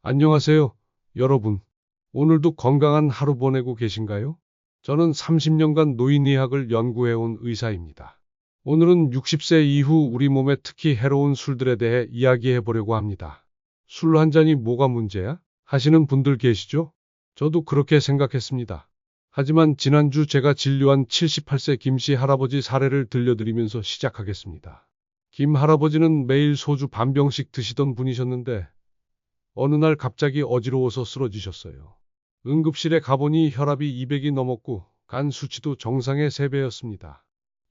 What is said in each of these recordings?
안녕하세요, 여러분. 오늘도 건강한 하루 보내고 계신가요? 저는 30년간 노인의학을 연구해온 의사입니다. 오늘은 60세 이후 우리 몸에 특히 해로운 술들에 대해 이야기해 보려고 합니다. 술 한 잔이 뭐가 문제야? 하시는 분들 계시죠? 저도 그렇게 생각했습니다. 하지만 지난주 제가 진료한 78세 김씨 할아버지 사례를 들려드리면서 시작하겠습니다. 김 할아버지는 매일 소주 반 병씩 드시던 분이셨는데 어느 날 갑자기 어지러워서 쓰러지셨어요. 응급실에 가보니 혈압이 200이 넘었고 간 수치도 정상의 3배였습니다.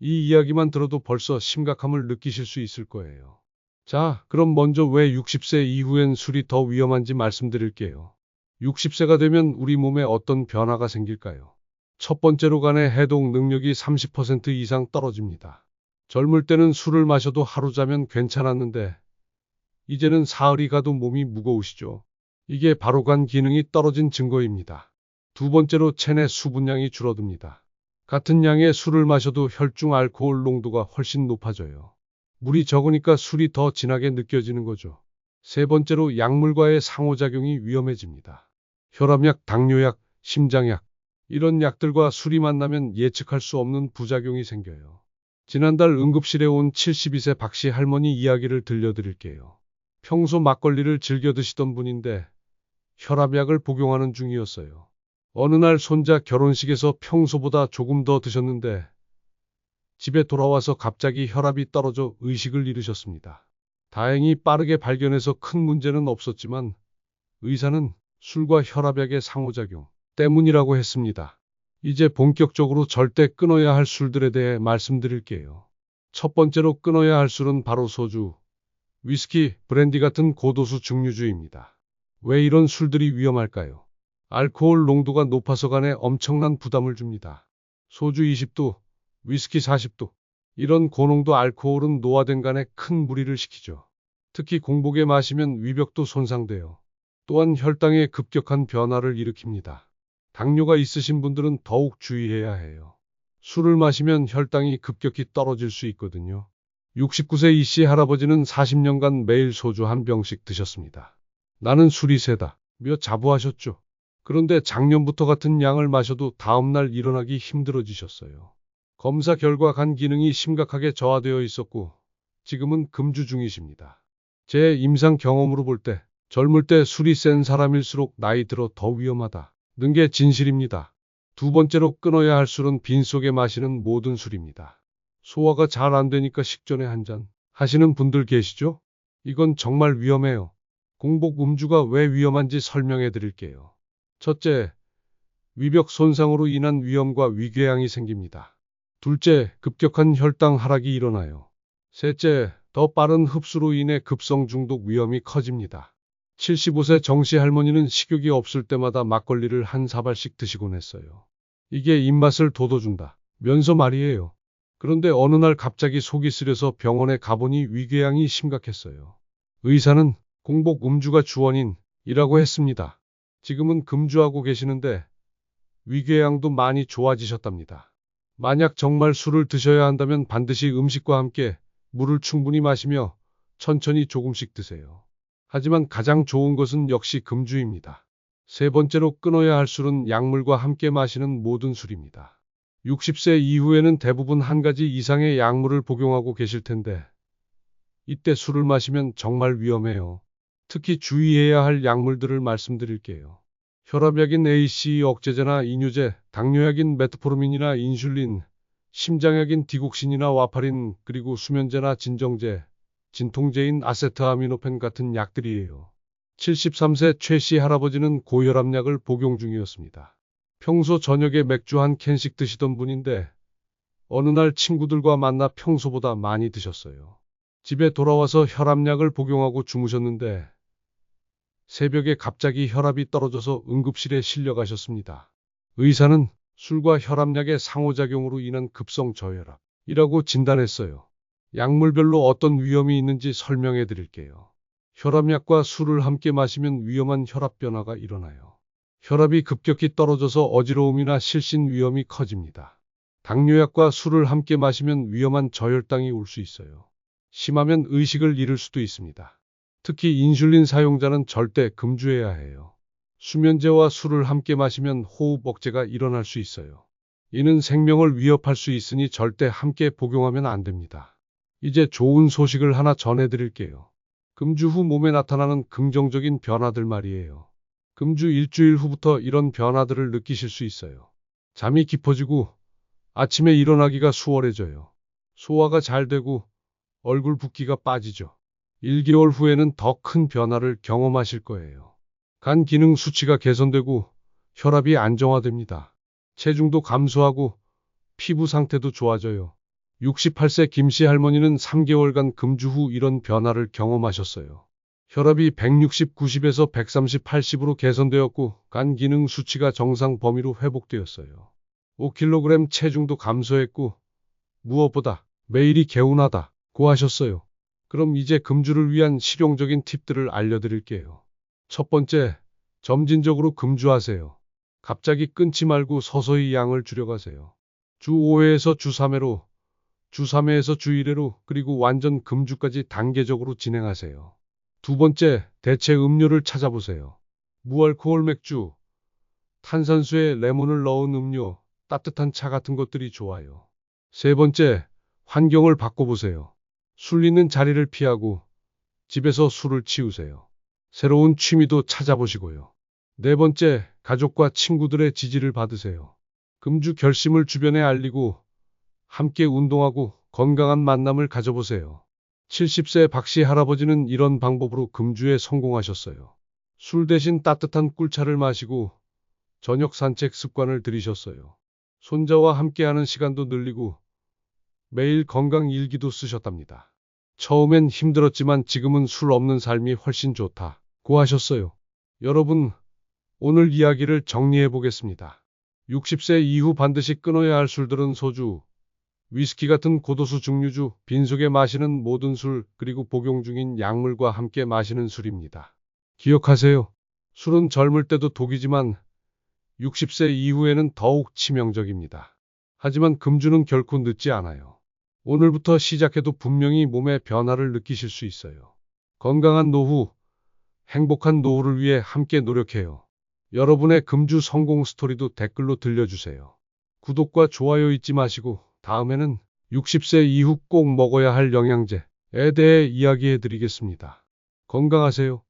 이 이야기만 들어도 벌써 심각함을 느끼실 수 있을 거예요. 자, 그럼 먼저 왜 60세 이후엔 술이 더 위험한지 말씀드릴게요. 60세가 되면 우리 몸에 어떤 변화가 생길까요? 첫 번째로 간의 해독 능력이 30% 이상 떨어집니다. 젊을 때는 술을 마셔도 하루 자면 괜찮았는데 이제는 사흘이 가도 몸이 무거우시죠. 이게 바로 간 기능이 떨어진 증거입니다. 두 번째로 체내 수분량이 줄어듭니다. 같은 양의 술을 마셔도 혈중 알코올 농도가 훨씬 높아져요. 물이 적으니까 술이 더 진하게 느껴지는 거죠. 세 번째로 약물과의 상호작용이 위험해집니다. 혈압약, 당뇨약, 심장약, 이런 약들과 술이 만나면 예측할 수 없는 부작용이 생겨요. 지난달 응급실에 온 72세 박씨 할머니 이야기를 들려드릴게요. 평소 막걸리를 즐겨 드시던 분인데 혈압약을 복용하는 중이었어요. 어느 날 손자 결혼식에서 평소보다 조금 더 드셨는데 집에 돌아와서 갑자기 혈압이 떨어져 의식을 잃으셨습니다. 다행히 빠르게 발견해서 큰 문제는 없었지만 의사는 술과 혈압약의 상호작용 때문이라고 했습니다. 이제 본격적으로 절대 끊어야 할 술들에 대해 말씀드릴게요. 첫 번째로 끊어야 할 술은 바로 소주, 위스키, 브랜디 같은 고도수 증류주입니다. 왜 이런 술들이 위험할까요? 알코올 농도가 높아서 간에 엄청난 부담을 줍니다. 소주 20도, 위스키 40도. 이런 고농도 알코올은 노화된 간에 큰 무리를 시키죠. 특히 공복에 마시면 위벽도 손상돼요. 또한 혈당에 급격한 변화를 일으킵니다. 당뇨가 있으신 분들은 더욱 주의해야 해요. 술을 마시면 혈당이 급격히 떨어질 수 있거든요. 69세 이씨 할아버지는 40년간 매일 소주 한 병씩 드셨습니다. 나는 술이 세다 며 자부하셨죠. 그런데 작년부터 같은 양을 마셔도 다음날 일어나기 힘들어지셨어요. 검사 결과 간 기능이 심각하게 저하되어 있었고 지금은 금주 중이십니다. 제 임상 경험으로 볼 때 젊을 때 술이 센 사람일수록 나이 들어 더 위험하다 는 게 진실입니다. 두 번째로 끊어야 할 술은 빈속에 마시는 모든 술입니다. 소화가 잘 안 되니까 식전에 한 잔 하시는 분들 계시죠? 이건 정말 위험해요. 공복 음주가 왜 위험한지 설명해 드릴게요. 첫째, 위벽 손상으로 인한 위염과 위궤양이 생깁니다. 둘째, 급격한 혈당 하락이 일어나요. 셋째, 더 빠른 흡수로 인해 급성 중독 위험이 커집니다. 75세 정씨 할머니는 식욕이 없을 때마다 막걸리를 한 사발씩 드시곤 했어요. 이게 입맛을 돋워준다 면서 말이에요. 그런데 어느 날 갑자기 속이 쓰려서 병원에 가보니 위궤양이 심각했어요. 의사는 공복 음주가 주원인이라고 했습니다. 지금은 금주하고 계시는데 위궤양도 많이 좋아지셨답니다. 만약 정말 술을 드셔야 한다면 반드시 음식과 함께 물을 충분히 마시며 천천히 조금씩 드세요. 하지만 가장 좋은 것은 역시 금주입니다. 세 번째로 끊어야 할 술은 약물과 함께 마시는 모든 술입니다. 60세 이후에는 대부분 한 가지 이상의 약물을 복용하고 계실 텐데 이때 술을 마시면 정말 위험해요. 특히 주의해야 할 약물들을 말씀드릴게요. 혈압약인 AC 억제제나 이뇨제, 당뇨약인 메트포르민이나 인슐린, 심장약인 디곡신이나 와파린, 그리고 수면제나 진정제, 진통제인 아세트아미노펜 같은 약들이에요. 73세 최 씨 할아버지는 고혈압약을 복용 중이었습니다. 평소 저녁에 맥주 한 캔씩 드시던 분인데 어느 날 친구들과 만나 평소보다 많이 드셨어요. 집에 돌아와서 혈압약을 복용하고 주무셨는데 새벽에 갑자기 혈압이 떨어져서 응급실에 실려가셨습니다. 의사는 술과 혈압약의 상호작용으로 인한 급성 저혈압이라고 진단했어요. 약물별로 어떤 위험이 있는지 설명해 드릴게요. 혈압약과 술을 함께 마시면 위험한 혈압 변화가 일어나요. 혈압이 급격히 떨어져서 어지러움이나 실신 위험이 커집니다. 당뇨약과 술을 함께 마시면 위험한 저혈당이 올 수 있어요. 심하면 의식을 잃을 수도 있습니다. 특히 인슐린 사용자는 절대 금주해야 해요. 수면제와 술을 함께 마시면 호흡 억제가 일어날 수 있어요. 이는 생명을 위협할 수 있으니 절대 함께 복용하면 안 됩니다. 이제 좋은 소식을 하나 전해드릴게요. 금주 후 몸에 나타나는 긍정적인 변화들 말이에요. 금주 일주일 후부터 이런 변화들을 느끼실 수 있어요. 잠이 깊어지고 아침에 일어나기가 수월해져요. 소화가 잘 되고 얼굴 붓기가 빠지죠. 1개월 후에는 더 큰 변화를 경험하실 거예요. 간 기능 수치가 개선되고 혈압이 안정화됩니다. 체중도 감소하고 피부 상태도 좋아져요. 68세 김씨 할머니는 3개월간 금주 후 이런 변화를 경험하셨어요. 혈압이 160, 90에서 130, 80으로 개선되었고 간 기능 수치가 정상 범위로 회복되었어요. 5kg 체중도 감소했고 무엇보다 매일이 개운하다고 하셨어요. 그럼 이제 금주를 위한 실용적인 팁들을 알려드릴게요. 첫 번째, 점진적으로 금주하세요. 갑자기 끊지 말고 서서히 양을 줄여가세요. 주 5회에서 주 3회로, 주 3회에서 주 1회로, 그리고 완전 금주까지 단계적으로 진행하세요. 두 번째, 대체 음료를 찾아보세요. 무알코올 맥주, 탄산수에 레몬을 넣은 음료, 따뜻한 차 같은 것들이 좋아요. 세 번째, 환경을 바꿔보세요. 술 있는 자리를 피하고 집에서 술을 치우세요. 새로운 취미도 찾아보시고요. 네 번째, 가족과 친구들의 지지를 받으세요. 금주 결심을 주변에 알리고 함께 운동하고 건강한 만남을 가져보세요. 70세 박씨 할아버지는 이런 방법으로 금주에 성공하셨어요. 술 대신 따뜻한 꿀차를 마시고 저녁 산책 습관을 들이셨어요. 손자와 함께하는 시간도 늘리고 매일 건강 일기도 쓰셨답니다. 처음엔 힘들었지만 지금은 술 없는 삶이 훨씬 좋다고 하셨어요. 여러분, 오늘 이야기를 정리해 보겠습니다. 60세 이후 반드시 끊어야 할 술들은 소주, 위스키 같은 고도수 증류주, 빈속에 마시는 모든 술, 그리고 복용 중인 약물과 함께 마시는 술입니다. 기억하세요. 술은 젊을 때도 독이지만 60세 이후에는 더욱 치명적입니다. 하지만 금주는 결코 늦지 않아요. 오늘부터 시작해도 분명히 몸의 변화를 느끼실 수 있어요. 건강한 노후, 행복한 노후를 위해 함께 노력해요. 여러분의 금주 성공 스토리도 댓글로 들려주세요. 구독과 좋아요 잊지 마시고 다음에는 60세 이후 꼭 먹어야 할 영양제에 대해 이야기해 드리겠습니다. 건강하세요.